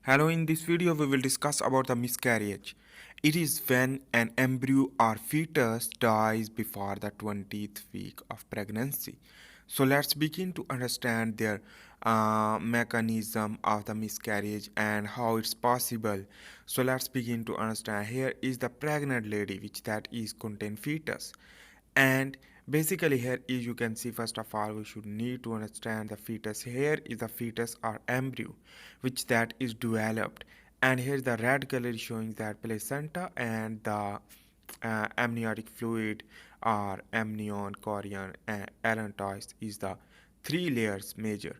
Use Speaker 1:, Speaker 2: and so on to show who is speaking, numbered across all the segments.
Speaker 1: Hello, in this video we will discuss about the miscarriage. It is when an embryo or fetus dies before the 20th week of pregnancy. So let's begin to understand their mechanism of the miscarriage and how it's possible. So let's begin to understand. Here is the pregnant lady, which that is contain fetus, and basically here is you can see, first of all we should need to understand the fetus. Here is the fetus or embryo which that is developed, and here the red color is showing that placenta, and the amniotic fluid or amnion, chorion and allantois is the three layers major.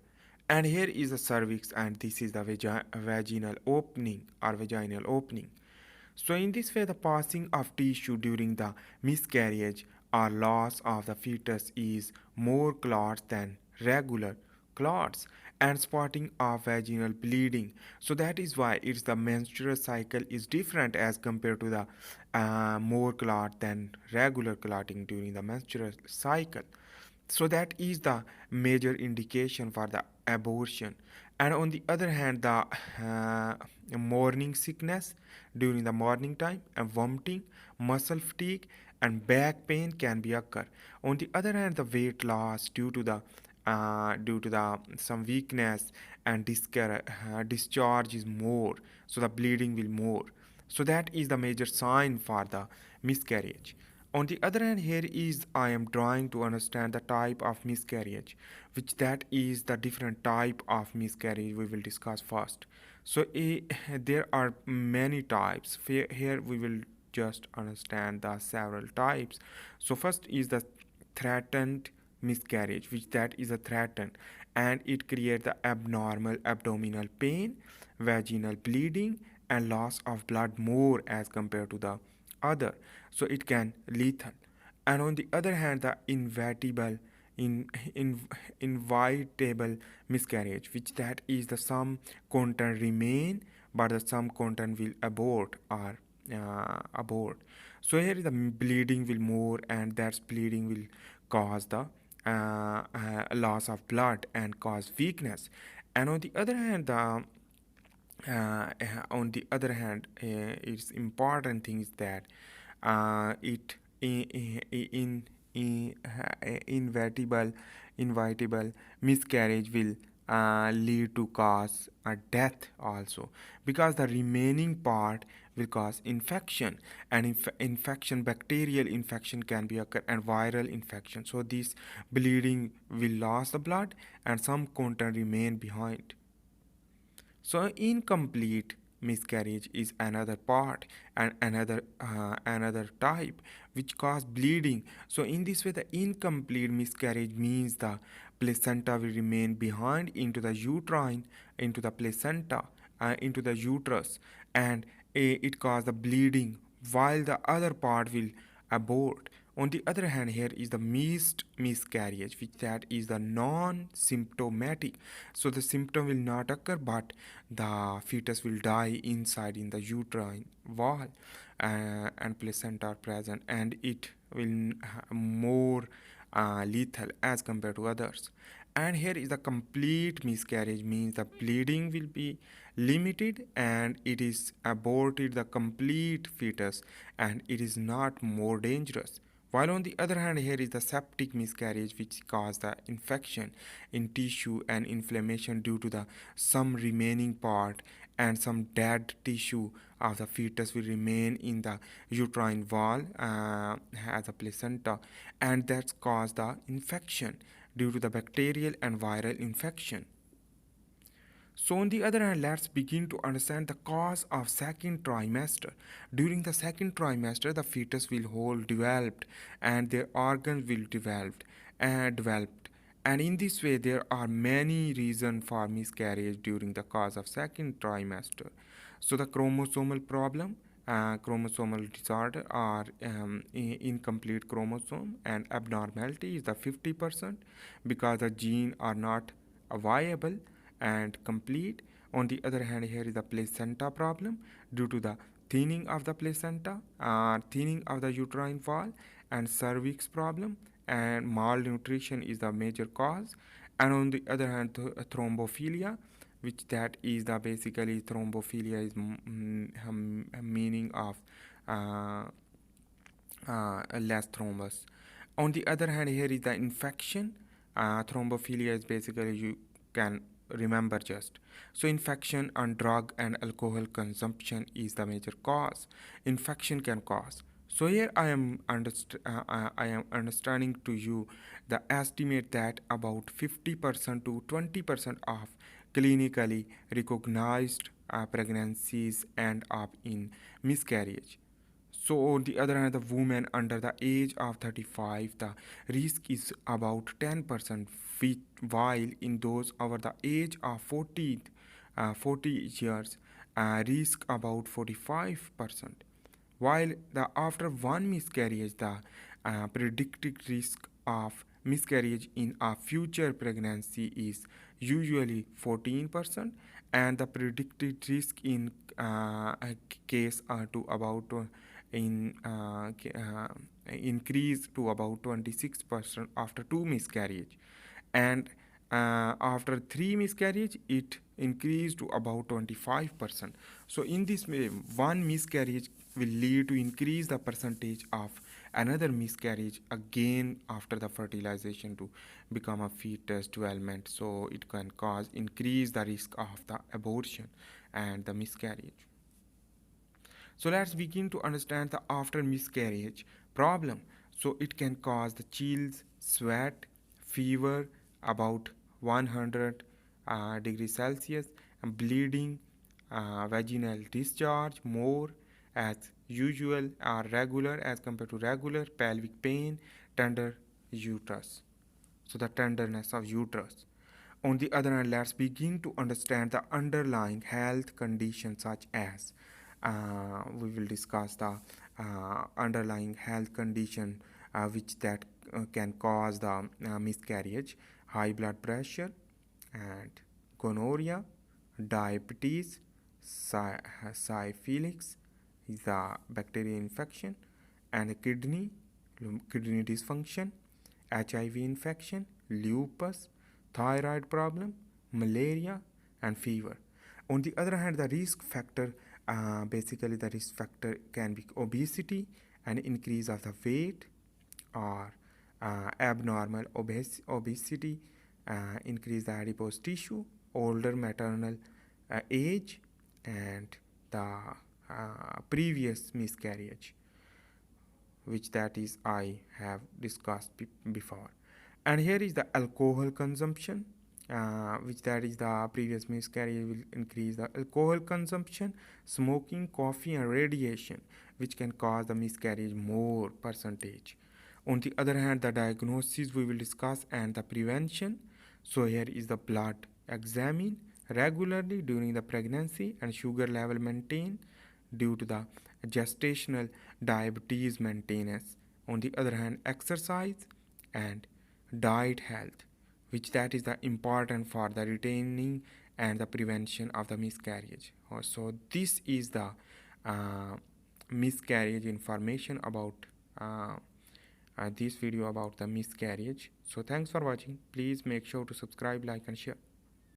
Speaker 1: And here is the cervix, and this is the vaginal opening or vaginal opening. So, in this way, the passing of tissue during the miscarriage or loss of the fetus is more clots than regular clots and spotting of vaginal bleeding. So that is why it's the menstrual cycle is different as compared to the more clot than regular clotting during the menstrual cycle. So that is the major indication for the abortion. And on the other hand, the morning sickness during the morning time and vomiting, muscle fatigue and back pain can be occur. On the other hand, the weight loss due to the some weakness and discharge is more, so the bleeding will more. So that is the major sign for the miscarriage. On the other hand, here is I am trying to understand the type of miscarriage, which that is the different type of miscarriage we will discuss first. So there are many types. Here we will just understand the several types. So first is the threatened miscarriage, which that is a threatened, and it creates the abnormal abdominal pain, vaginal bleeding, and loss of blood more as compared to the other. So it can lethal. And on the other hand, the in, in inevitable miscarriage, which that is the some content remain but the some content will abort. So here is the bleeding will more, and that bleeding will cause the loss of blood and cause weakness. And on the other hand, it's important thing is that it inevitable inevitable miscarriage will lead to cause a death also, because the remaining part will cause infection, and infection, bacterial infection can be occur, and viral infection. So this bleeding will lose the blood and some content remain behind. So incomplete miscarriage is another part and another type which cause bleeding. So in this way, the incomplete miscarriage means the placenta will remain behind into the uterine, into the placenta, into the uterus, and it cause the bleeding while the other part will abort. On the other hand, here is the missed miscarriage, which that is the non-symptomatic. So the symptom will not occur, but the fetus will die inside in the uterine wall, and placenta are present, and it will more lethal as compared to others. And here is the complete miscarriage, means the bleeding will be limited and it is aborted the complete fetus, and it is not more dangerous. While on the other hand, here is the septic miscarriage, which cause the infection in tissue and inflammation due to the some remaining part, and some dead tissue of the fetus will remain in the uterine wall as a placenta, and that's cause the infection due to the bacterial and viral infection. So, on the other hand, let's begin to understand the cause of second trimester. During the second trimester, the fetus will hold developed, and their organs will developed. And in this way, there are many reasons for miscarriage during the cause of second trimester. So, the chromosomal problem, chromosomal disorder, or incomplete chromosome and abnormality is the 50%, because the gene are not viable and complete. On the other hand, here is the placenta problem due to the thinning of the placenta, thinning of the uterine wall, and cervix problem, and malnutrition is the major cause. And on the other hand, thrombophilia, which that is the basically thrombophilia is meaning of uh, less thrombus. On the other hand, here is the infection. Thrombophilia is basically, you can remember just. So infection on drug and alcohol consumption is the major cause. Infection can cause. So here I am understanding to you the estimate that about 50% to 20% of clinically recognized pregnancies end up in miscarriage. So, on the other hand, the women under the age of 35, the risk is about 10%, while in those over the age of 40 years, risk about 45%. While the after one miscarriage, the predicted risk of miscarriage in a future pregnancy is usually 14%, and the predicted risk in a case to about in increase to about 26% after two miscarriage, and after three miscarriage it increased to about 25%. So in this way, one miscarriage will lead to increase the percentage of another miscarriage again after the fertilization to become a fetus development. So it can cause increase the risk of the abortion and the miscarriage. So let's begin to understand the after miscarriage problem. So it can cause the chills, sweat, fever about 100 degrees Celsius, and bleeding, vaginal discharge more as usual or regular as compared to regular, pelvic pain, tender uterus. So the tenderness of uterus. On the other hand, let's begin to understand the underlying health conditions such as we will discuss the underlying health condition which that can cause the miscarriage: high blood pressure and gonorrhea, diabetes, syphilis, the bacterial infection, and kidney dysfunction, HIV infection, lupus, thyroid problem, malaria, and fever. On the other hand, the risk factor, basically the risk factor can be obesity and increase of the weight, or abnormal obesity, increase the adipose tissue, older maternal age, and the previous miscarriage, which that is I have discussed before. And here is the alcohol consumption, which that is the previous miscarriage will increase the alcohol consumption, smoking, coffee, and radiation, which can cause the miscarriage more percentage. On the other hand, the diagnosis we will discuss and the prevention. So here is the blood examine regularly during the pregnancy and sugar level maintain due to the gestational diabetes maintenance. On the other hand, exercise and diet health, which that is the important for the retaining and the prevention of the miscarriage. So this is the uh, miscarriage information about this video about the miscarriage. So thanks for watching. Please make sure to subscribe, like, and share.